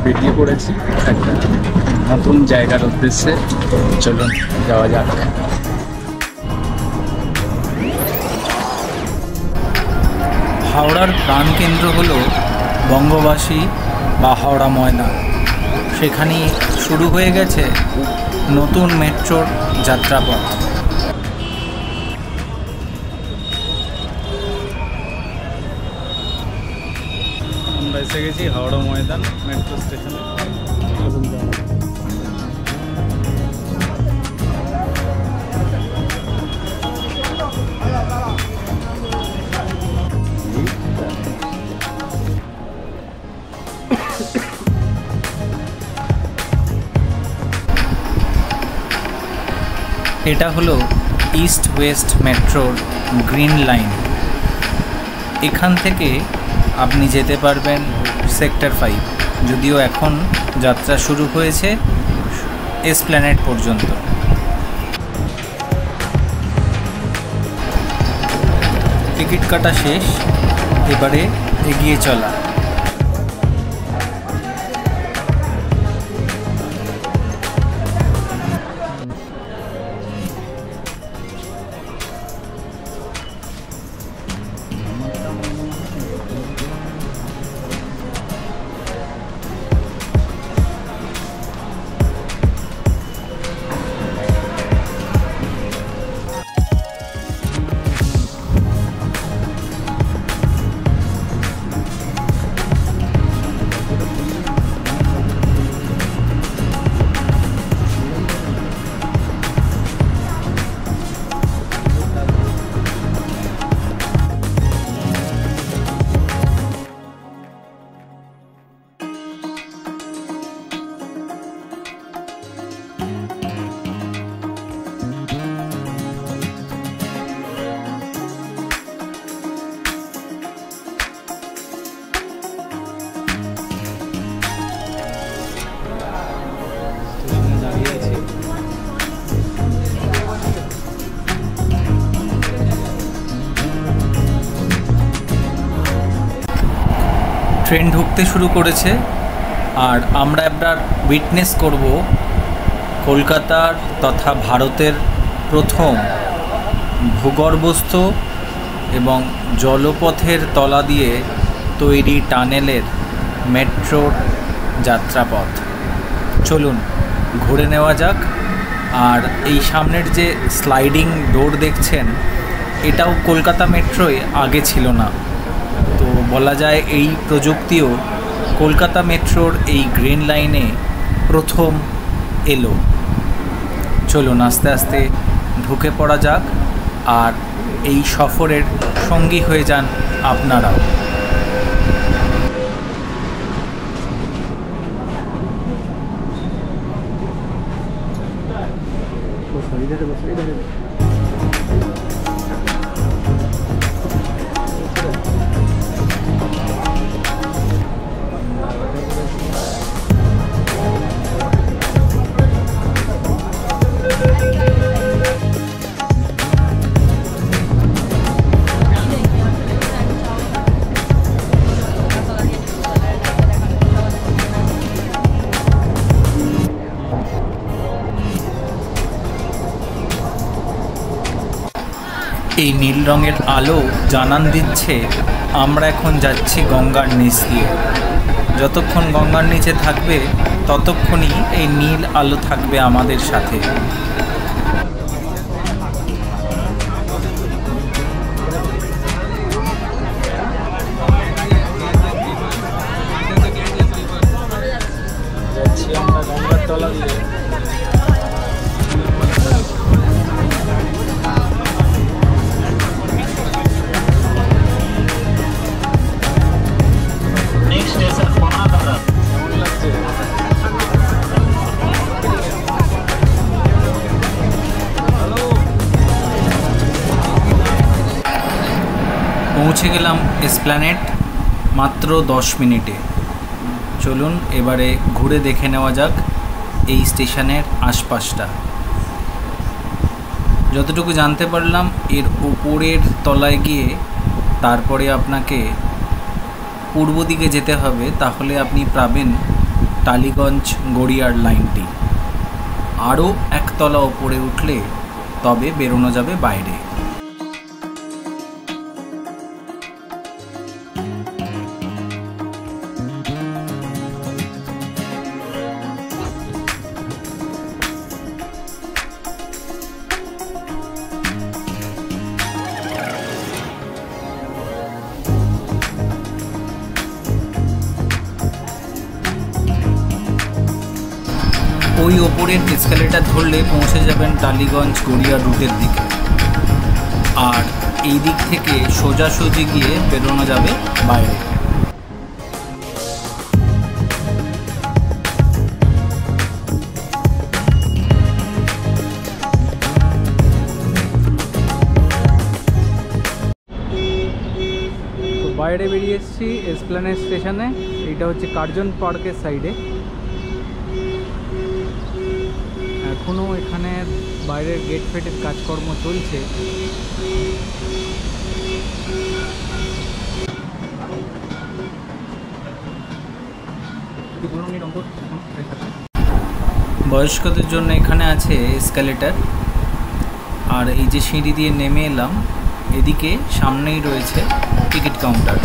বেরিয়ে পড়েছি একটা নতুন জায়গার উদ্দেশ্যে। চলুন যাওয়া যাক। হাওড়ার প্রাণকেন্দ্র হল বঙ্গবাসী বা হাওড়া ময়দান। সেখানেই শুরু হয়ে গেছে নতুন মেট্রোর যাত্রাপথ। আমরা এসে গেছি হাওড়া ময়দান মেট্রো স্টেশনে। এটা হলো ইস্ট ওয়েস্ট মেট্রোর গ্রিন লাইন। এখান থেকে আপনি যেতে পারবেন সেক্টর 5, যদিও এখন যাত্রা শুরু হয়েছে এসপ্ল্যানেড পর্যন্ত। টিকিট কাটা শেষ, এবারে এগিয়ে চলা। ট্রেন ঢুকতে শুরু করেছে আর আমরা এবার উইটনেস করব কলকাতার তথা ভারতের প্রথম ভূগর্ভস্থ এবং জলপথের তলা দিয়ে তৈরি টানেলের মেট্রোর যাত্রাপথ। চলুন ঘুরে নেওয়া যাক। আর এই সামনের যে স্লাইডিং ডোর দেখছেন, এটাও কলকাতা মেট্রোয় আগে ছিল না। তো বলা যায় এই প্রযুক্তিও কলকাতা মেট্রোর এই গ্রিন লাইনে প্রথম এলো। চলুন আস্তে আস্তে ঢুকে পড়া যাক আর এই সফরের সঙ্গী হয়ে যান আপনারাও। এই নীল রঙের আলো জানান দিচ্ছে আমরা এখন যাচ্ছি গঙ্গার নিচ দিয়ে। যতক্ষণ গঙ্গার নিচে থাকবে ততক্ষণই এই নীল আলো থাকবে আমাদের সাথে। যাচ্ছি আমরা গঙ্গার তলা দিয়ে। পৌঁছে গেলাম এসপ্ল্যানেড মাত্র 10 মিনিটে। চলুন এবারে ঘুরে দেখে নেওয়া যাক এই স্টেশনের আশপাশটা। যতটুকু জানতে পারলাম এর উপরের তলায় গিয়ে তারপরে আপনাকে পূর্ব দিকে যেতে হবে, তাহলে আপনি পাবেন টালিগঞ্জ গড়িয়ার লাইনটি। আরও একতলা ওপরে উঠলে তবে বেরোনো যাবে বাইরে। ওই ওপরের এসকালেটার ধরলে পৌঁছে যাবেন টালিগঞ্জ গড়িয়া রুটের দিকে, আর এই দিক থেকে সোজাসুজি গিয়ে বেরোনো যাবে বাইরে। তো বাইরে বেরিয়ে এসেছি এসপ্ল্যানেড স্টেশনে। এইটা হচ্ছে কার্জন পার্কের সাইডে। এখনও এখানে বাইরের গেট ফেটের কাজকর্ম চলছে। বয়স্কদের জন্য এখানে আছে এসকালেটার, আর এই যে সিঁড়ি দিয়ে নেমে এলাম, এদিকে সামনেই রয়েছে টিকিট কাউন্টার।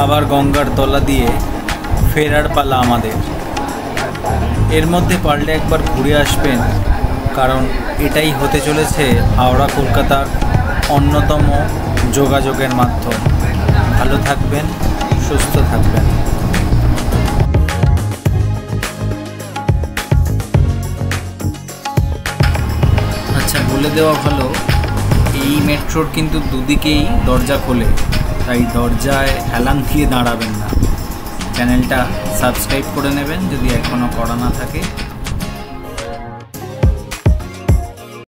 আবার গঙ্গার তলা দিয়ে ফেরার পালা আমাদের। এর মধ্যে পারলে একবার ঘুরে আসবেন, কারণ এটাই হতে চলেছে হাওড়া কলকাতার অন্যতম যোগাযোগের মাধ্যম। ভালো থাকবেন, সুস্থ থাকবেন। আচ্ছা, বলে দেওয়া ভালো, এই মেট্রোর কিন্তু দুদিকেই দরজা খোলে, তাই দরজায় হেলান দিয়ে দাঁড়াবেন না। চ্যানেলটা সাবস্ক্রাইব করে নেবেন যদি এখনও করা না থাকে।